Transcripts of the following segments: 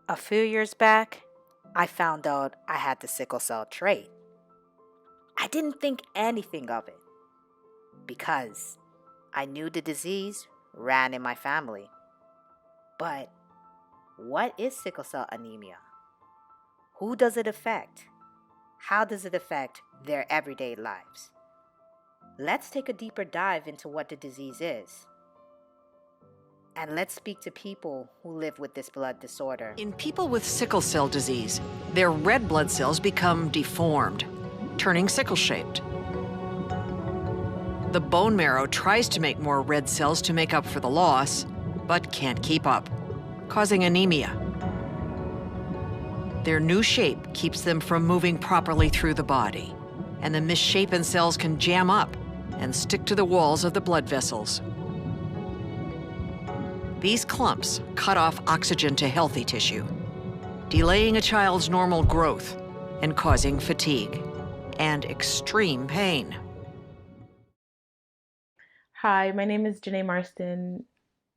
A few years back, I found out I had the sickle cell trait. I didn't think anything of it because I knew the disease ran in my family. But what is sickle cell anemia? Who does it affect? How does it affect their everyday lives? Let's take a deeper dive into what the disease is. And let's speak to people who live with this blood disorder. In people with sickle cell disease, their red blood cells become deformed, turning sickle-shaped. The bone marrow tries to make more red cells to make up for the loss, but can't keep up, causing anemia. Their new shape keeps them from moving properly through the body, and the misshapen cells can jam up and stick to the walls of the blood vessels. These clumps cut off oxygen to healthy tissue, delaying a child's normal growth and causing fatigue and extreme pain. Hi, my name is Janae Marston,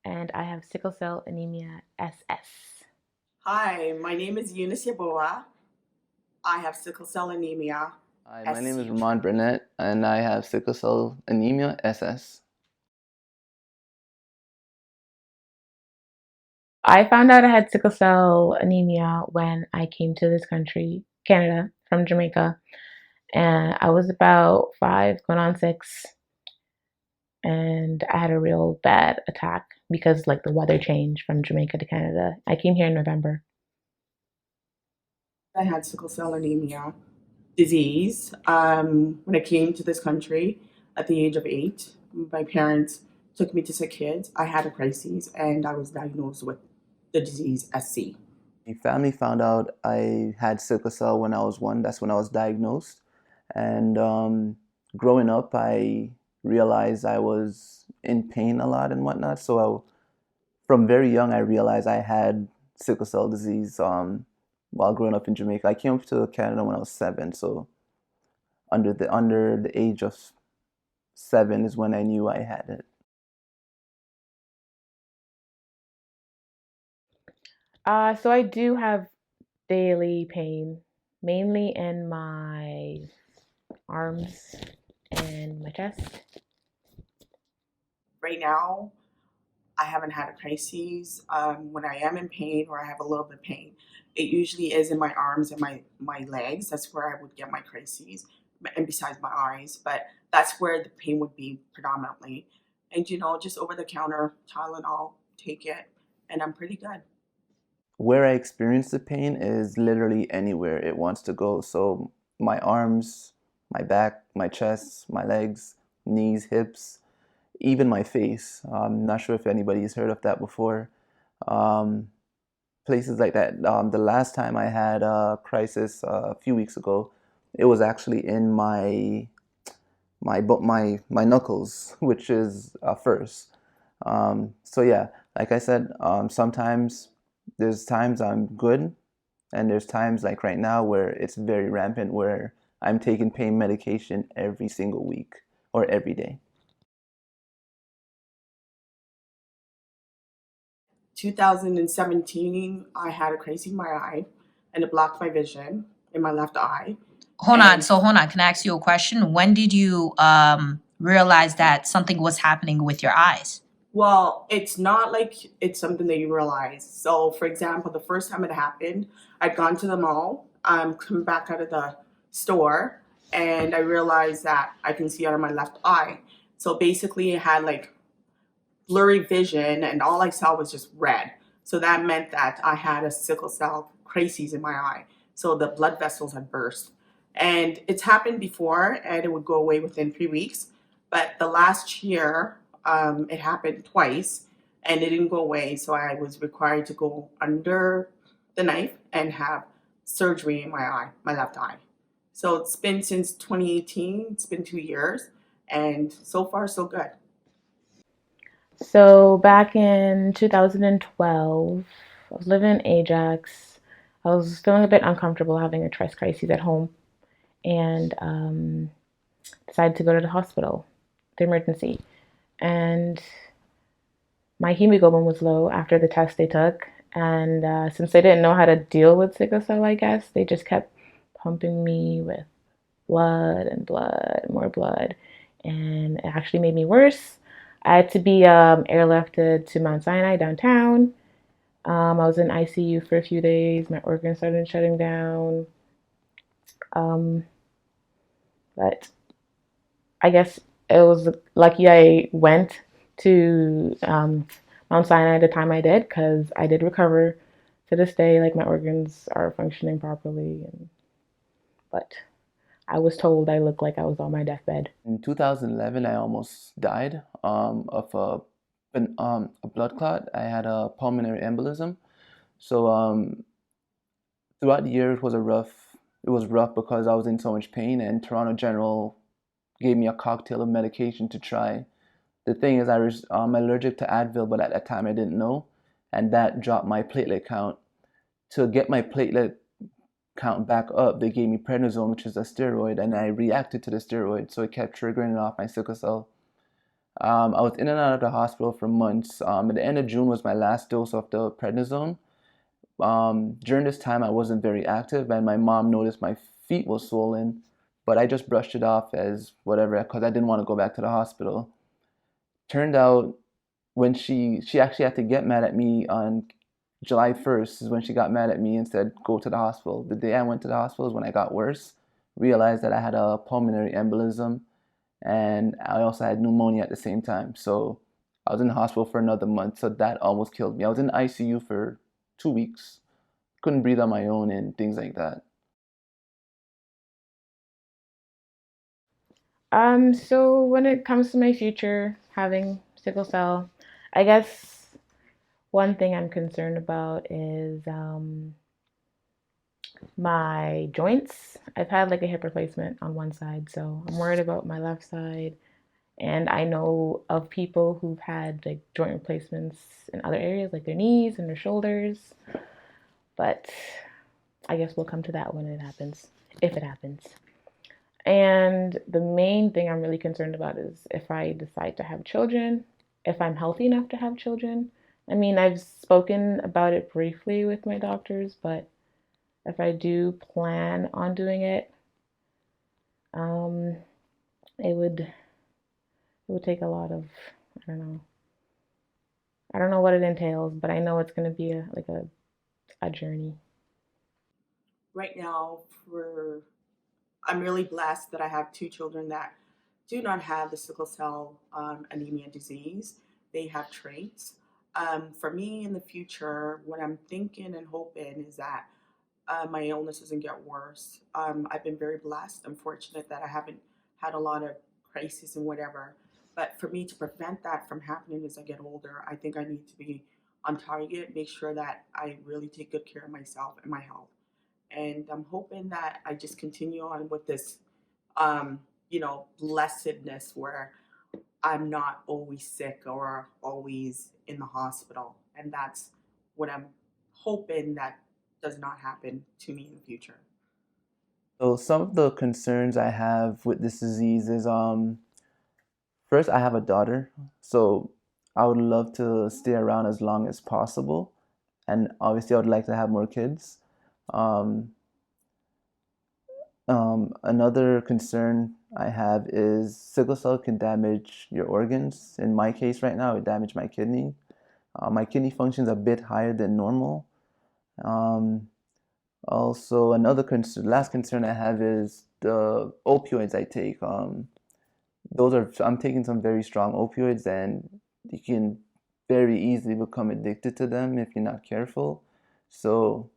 and I have sickle cell anemia SS. Hi, my name is Eunice Yaboa. I have sickle cell anemia. Hi, my name is Ramon Burnett, and I have sickle cell anemia SS. I found out I had sickle cell anemia when I came to this country, Canada, from Jamaica, and I was about 5, going on 6, and I had a real bad attack because the weather changed from Jamaica to Canada. I came here in November. I had sickle cell anemia disease when I came to this country at the age of 8. My parents took me to Sick Kids. I had a crisis and I was diagnosed with the disease SC. My family found out I had sickle cell when I was 1. That's when I was diagnosed. And growing up, I realized I was in pain a lot and whatnot. So from very young, I realized I had sickle cell disease while growing up in Jamaica. I came to Canada when I was 7. So under the age of 7 is when I knew I had it. So I do have daily pain, mainly in my arms and my chest. Right now, I haven't had a crisis. When I am in pain or I have a little bit of pain, it usually is in my arms and my legs. That's where I would get my crises, and besides my eyes. But that's where the pain would be predominantly. And just over the counter Tylenol, take it, and I'm pretty good. Where I experience the pain is literally anywhere it wants to go. So my arms, my back, my chest, my legs, knees, hips, even my face. I'm not sure if anybody's heard of that before. Um, Places like that. The last time I had a crisis a few weeks ago, it was actually in my knuckles, which is a first. So yeah, like I said, sometimes there's times I'm good, and there's times like right now where it's very rampant, where I'm taking pain medication every single week or every day. 2017, I had a crisis in my eye, and it blocked my vision in my left eye. Hold on. And So hold on. Can I ask you a question? When did you realize that something was happening with your eyes? well, it's not like it's something that you realize. So, for example, the first time it happened, I'd gone to the mall, come back out of the store, and I realized that I can see out of my left eye. So basically, it had like blurry vision, and all I saw was just red. So that meant that I had a sickle cell crisis in my eye. So the blood vessels had burst. And it's happened before, and it would go away within 3 weeks. But the last year, it happened twice, and it didn't go away. So I was required to go under the knife and have surgery in my eye, my left eye. So it's been since 2018. It's been 2 years, and so far so good. So back in 2012, I was living in Ajax. I was feeling a bit uncomfortable having a stress crisis at home, and decided to go to the hospital, the emergency. And my hemoglobin was low after the test they took, And since they didn't know how to deal with sickle cell, I guess, they just kept pumping me with blood and blood, more blood. And it actually made me worse. I had to be airlifted to Mount Sinai downtown. I was in ICU for a few days. My organs started shutting down. Um, but I guess it was lucky I went to Mount Sinai the time I did because I did recover to this day. Like my organs are functioning properly, but I was told I looked like I was on my deathbed. In 2011, I almost died of a blood clot. I had a pulmonary embolism. So throughout the year, it was rough because I was in so much pain, and Toronto General gave me a cocktail of medication to try. The thing is, I was allergic to Advil, but at that time I didn't know, and that dropped my platelet count. To get my platelet count back up, they gave me prednisone, which is a steroid, and I reacted to the steroid, so it kept triggering off my sickle cell. I was in and out of the hospital for months. At the end of June was my last dose of the prednisone. During this time, I wasn't very active, and my mom noticed my feet were swollen, but I just brushed it off as whatever because I didn't want to go back to the hospital. Turned out when she actually had to get mad at me on July 1st is when she got mad at me and said go to the hospital. The day I went to the hospital is when I got worse, realized that I had a pulmonary embolism and I also had pneumonia at the same time. So I was in the hospital for another month, so that almost killed me. I was in the ICU for 2 weeks, couldn't breathe on my own and things like that. So when it comes to my future having sickle cell, I guess one thing I'm concerned about is my joints. I've had like a hip replacement on one side, so I'm worried about my left side. And I know of people who've had like joint replacements in other areas, like their knees and their shoulders. But I guess we'll come to that when it happens, if it happens. And the main thing I'm really concerned about is if I decide to have children, if I'm healthy enough to have children. I mean, I've spoken about it briefly with my doctors, but if I do plan on doing it, um, it would take a lot of, I don't know, I don't know what it entails, but I know it's going to be a journey. Right now, for I'm really blessed that I have two children that do not have the sickle cell anemia disease. They have traits. For me in the future, what I'm thinking and hoping is that my illness doesn't get worse. I've been very blessed. I'm fortunate that I haven't had a lot of crises and whatever. But for me to prevent that from happening as I get older, I think I need to be on target, make sure that I really take good care of myself and my health. And I'm hoping that I just continue on with this, blessedness where I'm not always sick or always in the hospital. And that's what I'm hoping that does not happen to me in the future. So some of the concerns I have with this disease is first I have a daughter, so I would love to stay around as long as possible, and obviously I would like to have more kids. Um, Another concern I have is sickle cell can damage your organs. In my case right now, it damaged my kidney. My kidney functions a bit higher than normal. Um, Also, another concern, last concern I have is the opioids I take. I'm taking some very strong opioids, and you can very easily become addicted to them if you're not careful. So,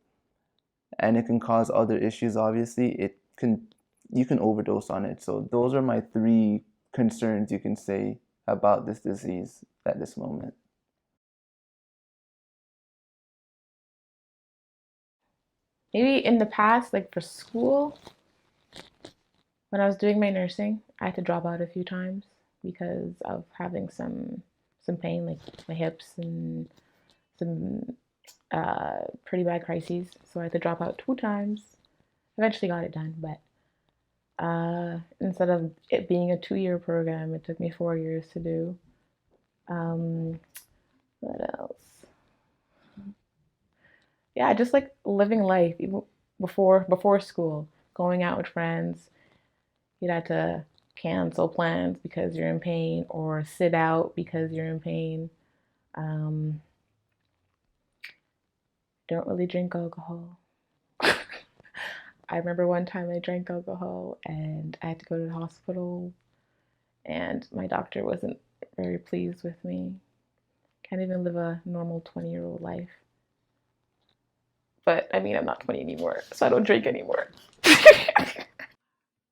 and it can cause other issues. Obviously, you can overdose on it. So those are my three concerns you can say about this disease at this moment. Maybe in the past, like for school, when I was doing my nursing, I had to drop out a few times because of having some pain, like my hips and some pretty bad crises. So I had to drop out 2 times. Eventually got it done, but instead of it being a 2 year program, it took me 4 years to do. Um, what else? yeah, just like living life even before school, going out with friends. You'd have to cancel plans because you're in pain or sit out because you're in pain. Um, don't really drink alcohol. I remember one time I drank alcohol and I had to go to the hospital, and my doctor wasn't very pleased with me. Can't even live a normal 20-year-old life. But I mean, I'm not 20 anymore, so I don't drink anymore.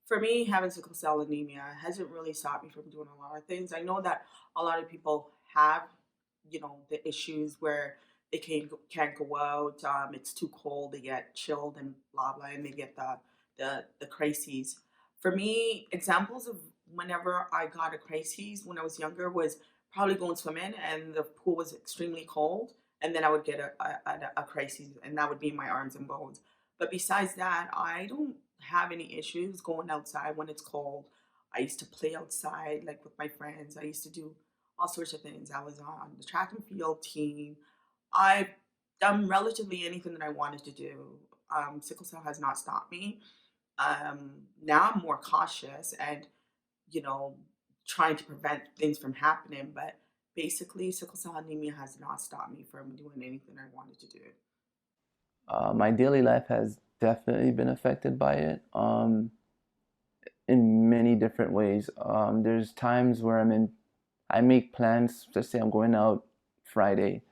For me, having sickle cell anemia hasn't really stopped me from doing a lot of things. I know that a lot of people have, the issues where they can't go out. It's too cold. They get chilled and blah blah, and they get the crises. For me, examples of whenever I got a crises when I was younger was probably going swimming and the pool was extremely cold, and then I would get a crises, and that would be my arms and bones. But besides that, I don't have any issues going outside when it's cold. I used to play outside like with my friends. I used to do all sorts of things. I was on the track and field team. I've done relatively anything that I wanted to do. Sickle cell has not stopped me. Now I'm more cautious and, you know, trying to prevent things from happening. But basically, sickle cell anemia has not stopped me from doing anything I wanted to do. My daily life has definitely been affected by it, in many different ways. There's times where I make plans. Let's say I'm going out Friday.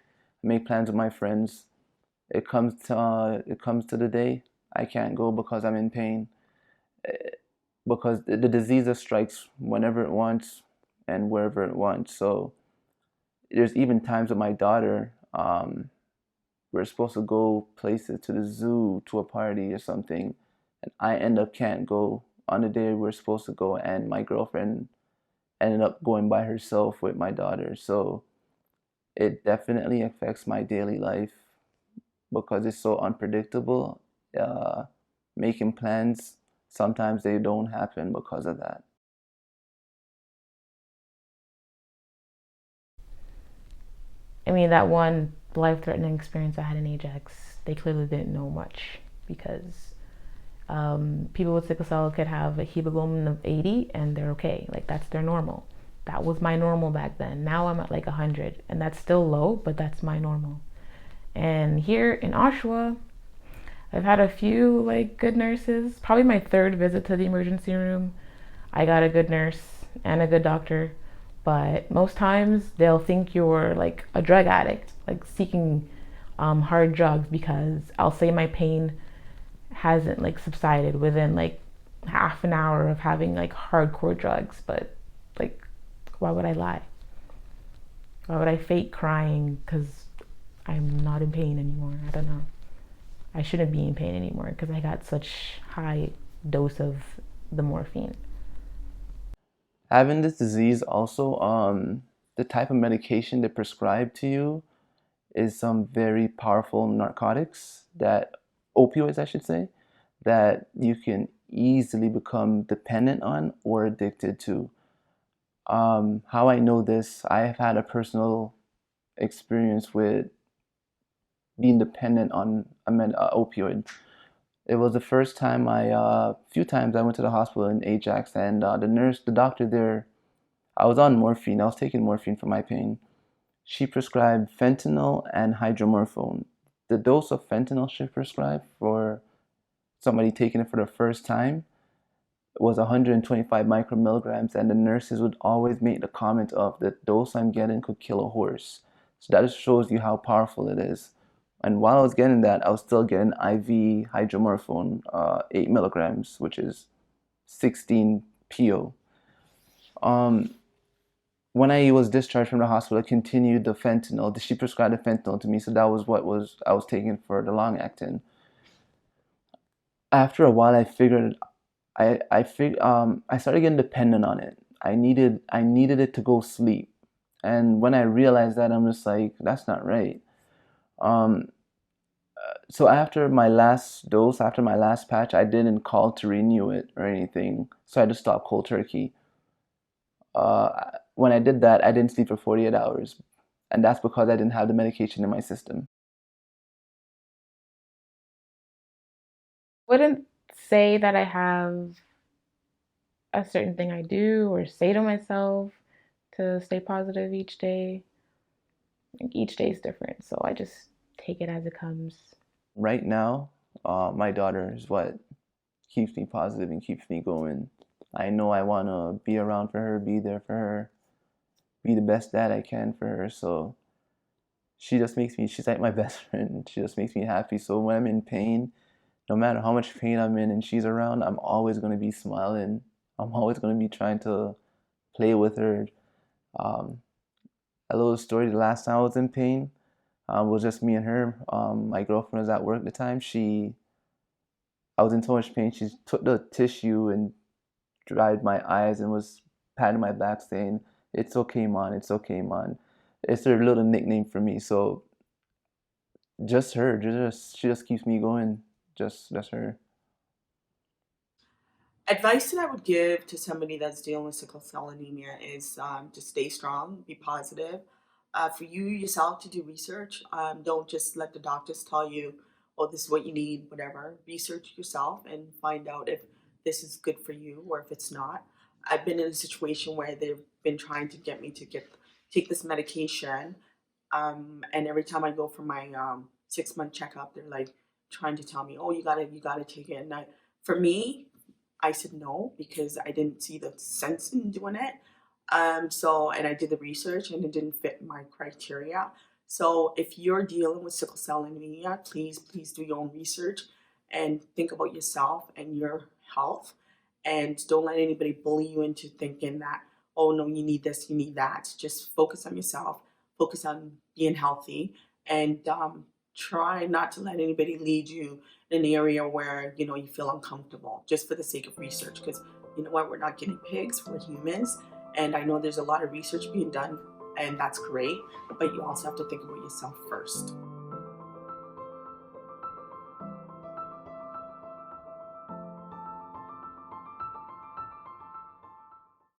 I make plans with my friends. It comes to the day I can't go because I'm in pain. Because the disease strikes whenever it wants and wherever it wants. So there's even times with my daughter. We're supposed to go places, to the zoo, to a party or something, and I end up can't go on the day we're supposed to go, and my girlfriend ended up going by herself with my daughter. So it definitely affects my daily life because it's so unpredictable. Uh, Making plans, sometimes they don't happen because of that. I mean, that one life threatening experience I had in Ajax, they clearly didn't know much because people with sickle cell could have a hemoglobin of 80 and they're okay. Like, that's their normal. That was my normal back then. Now I'm at like 100, and that's still low, but that's my normal. And here in Oshawa, I've had a few like good nurses. Probably my third visit to the emergency room, I got a good nurse and a good doctor. But most times they'll think you're like a drug addict, like seeking hard drugs, because I'll say my pain hasn't like subsided within like half an hour of having like hardcore drugs. But like, why would I lie? Why would I fake crying because I'm not in pain anymore? I don't know. I shouldn't be in pain anymore because I got such high dose of the morphine. Having this disease also, the type of medication they prescribe to you is some very powerful narcotics, that opioids, I should say, that you can easily become dependent on or addicted to. How I know this, I have had a personal experience with being dependent on a opioid. It was the first time few times I went to the hospital in Ajax, and the doctor there, I was on morphine. I was taking morphine for my pain. She prescribed fentanyl and hydromorphone. The dose of fentanyl she prescribed for somebody taking it for the first time was 125 micromilligrams, and the nurses would always make the comment of the dose I'm getting could kill a horse. So that just shows you how powerful it is. And while I was getting that, I was still getting IV hydromorphone, 8 milligrams, which is 16 PO. Um, when I was discharged from the hospital, I continued the fentanyl. She prescribed the fentanyl to me, so that was what was I was taking for the long acting. After a while, I started getting dependent on it. I needed it to go sleep, and when I realized that, I'm just like, that's not right. Um, so after my last dose, after my last patch, I didn't call to renew it or anything. So I just stopped cold turkey. When I did that, I didn't sleep for 48 hours, and that's because I didn't have the medication in my system. Wouldn't say that I have a certain thing I do or say to myself to stay positive each day. Like each day is different, so I just take it as it comes. Right now, my daughter is what keeps me positive and keeps me going. I know I want to be around for her, be there for her, be the best dad I can for her. So she just makes me, she's like my best friend. She just makes me happy. So when I'm in pain, no matter how much pain I'm in and she's around, I'm always going to be smiling. I'm always going to be trying to play with her. Um, a little story, the last time I was in pain was just me and her. My girlfriend was at work at the time. I was in so much pain, she took the tissue and dried my eyes and was patting my back saying, "It's okay, man, it's okay, man." It's her little nickname for me. So just her, she just keeps me going. Just her. Advice that I would give to somebody that's dealing with sickle cell anemia is to stay strong, be positive. For you yourself to do research, don't just let the doctors tell you, oh, this is what you need, whatever. Research yourself and find out if this is good for you or if it's not. I've been in a situation where they've been trying to get me to take this medication, and every time I go for my 6 month checkup, they're like trying to tell me, oh, you gotta take it. And for me, I said no because I didn't see the sense in doing it. And I did the research and it didn't fit my criteria. So if you're dealing with sickle cell anemia, please do your own research and think about yourself and your health. And don't let anybody bully you into thinking that, oh no, you need this, you need that. Just focus on yourself, focus on being healthy, and try not to let anybody lead you in an area where you feel uncomfortable just for the sake of research, because you know what, we're not guinea pigs, we're humans. And I know there's a lot of research being done, and that's great, but you also have to think about yourself first.